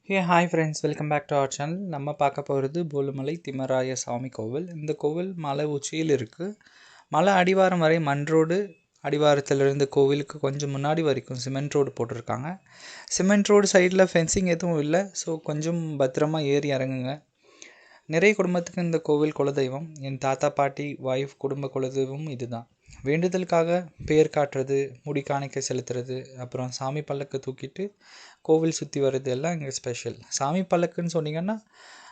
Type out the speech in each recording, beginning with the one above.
Hey, hi friends, welcome back to our channel. நம்ம பார்க்க போகிறது போலுமலை திம்மராய சாமி கோவில். இந்த கோவில் மலை உச்சியில் இருக்குது. மலை அடிவாரம் வரை மண் ரோடு, அடிவாரத்திலிருந்து கோவிலுக்கு கொஞ்சம் முன்னாடி வரைக்கும் சிமெண்ட் ரோடு போட்டிருக்காங்க. சிமெண்ட் ரோடு சைடில் ஃபென்சிங் எதுவும் இல்லை, ஸோ கொஞ்சம் பத்திரமா ஏறி இறங்குங்க. நிறைய குடும்பத்துக்கு இந்த கோவில் குலதெய்வம். என் தாத்தா பாட்டி ஒய்ஃப் குடும்ப குலதெய்வம் இதுதான். வேண்டுதலுக்காக பேர் காட்டுறது, முடி காணிக்கை செலுத்துறது, அப்புறம் சாமி பல்லக்கு தூக்கிட்டு கோவில் சுற்றி வர்றது எல்லாம் இங்கே ஸ்பெஷல். சாமி பல்லக்குன்னு சொன்னீங்கன்னா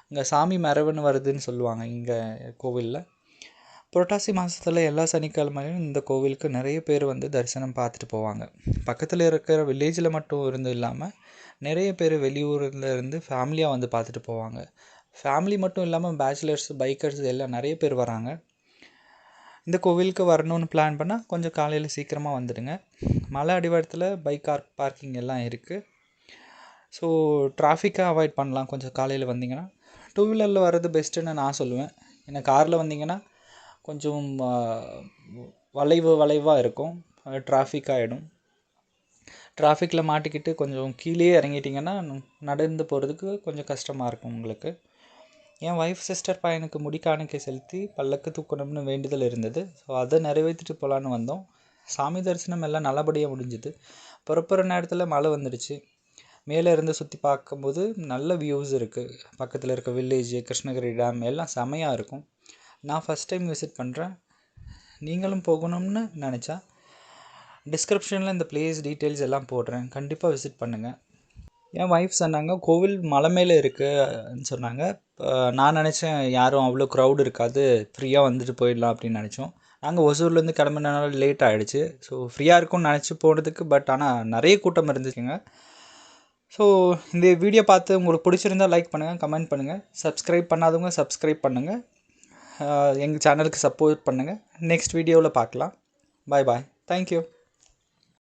இங்கே சாமி மரவன்னு வருதுன்னு சொல்லுவாங்க. இங்கே கோவிலில் புரட்டாசி மாதத்தில் எல்லா சனிக்கிழமையும் இந்த கோவிலுக்கு நிறைய பேர் வந்து தரிசனம் பார்த்துட்டு போவாங்க. பக்கத்தில் இருக்கிற வில்லேஜில் மட்டும் இருந்து இல்லாமல் நிறைய பேர் வெளியூரில் இருந்து ஃபேமிலியாக வந்து பார்த்துட்டு போவாங்க. ஃபேமிலி மட்டும் இல்லாமல் பேச்சுலர்ஸ், பைக்கர்ஸ் எல்லாம் நிறைய பேர் வராங்க. இந்த கோவிலுக்கு வரணும்னு பிளான் பண்ணால் கொஞ்சம் காலையில் சீக்கிரமாக வந்துடுங்க. மலை அடிவாரத்தில் பைக் பார்க்கிங் எல்லாம் இருக்குது. ஸோ டிராஃபிக்கை அவாய்ட் பண்ணலாம் கொஞ்சம் காலையில் வந்தீங்கன்னா. டூ வீலரில் வர்றது பெஸ்ட்டுன்னு நான் சொல்லுவேன். ஏன்னா காரில் வந்தீங்கன்னா கொஞ்சம் வளைவாக இருக்கும், டிராஃபிக் ஆகிடும். டிராஃபிக்கில் மாட்டிக்கிட்டு கொஞ்சம் கீழே இறங்கிட்டிங்கன்னா நடந்து போகிறதுக்கு கொஞ்சம் கஷ்டமாக இருக்கும் உங்களுக்கு. என் ஒய்ஃப் சிஸ்டர் பையனுக்கு முடி காணிக்கை செலுத்தி பல்லக்கு தூக்கணும்னு வேண்டுதல் இருந்தது. ஸோ அதை நிறைவேற்றிட்டு போகலான்னு வந்தோம். சாமி தரிசனம் எல்லாம் நல்லபடியாக முடிஞ்சுது. புறப்புற நேரத்தில் மழை வந்துடுச்சு. மேலே இருந்து சுற்றி பார்க்கும்போது நல்ல வியூஸ் இருக்குது. பக்கத்தில் இருக்க வில்லேஜ், கிருஷ்ணகிரி டேம் எல்லாம் செமையாக இருக்கும். நான் ஃபஸ்ட் டைம் விசிட் பண்ணுறேன். நீங்களும் போகணும்னு நினச்சா டிஸ்கிரிப்ஷனில் இந்த பிளேஸ் டீட்டெயில்ஸ் எல்லாம் போடுறேன், கண்டிப்பாக விசிட் பண்ணுங்கள். என் ஒய்ஃப் சொன்னாங்க கோவில் மலை மேலே இருக்குன்னு சொன்னாங்க. நான் நினச்சேன் யாரும் அவ்வளோ க்ரௌட் இருக்காது, ஃப்ரீயாக வந்துட்டு போயிடலாம் அப்படின்னு நினச்சோம். நாங்கள் ஒசூர்லேருந்து கிளம்புனால லேட் ஆகிடுச்சு. ஸோ ஃப்ரீயாக இருக்கும்னு நினச்சி போனதுக்கு, பட் ஆனால் நிறைய கூட்டம் இருந்துச்சுங்க. ஸோ இந்த வீடியோ பார்த்து உங்களுக்கு பிடிச்சிருந்தால் லைக் பண்ணுங்கள், கமெண்ட் பண்ணுங்கள். சப்ஸ்கிரைப் பண்ணாதவங்க சப்ஸ்கிரைப் பண்ணுங்கள். எங்கள் சேனலுக்கு சப்போர்ட் பண்ணுங்கள். நெக்ஸ்ட் வீடியோவில் பார்க்கலாம். பாய் பாய். தேங்க்யூ.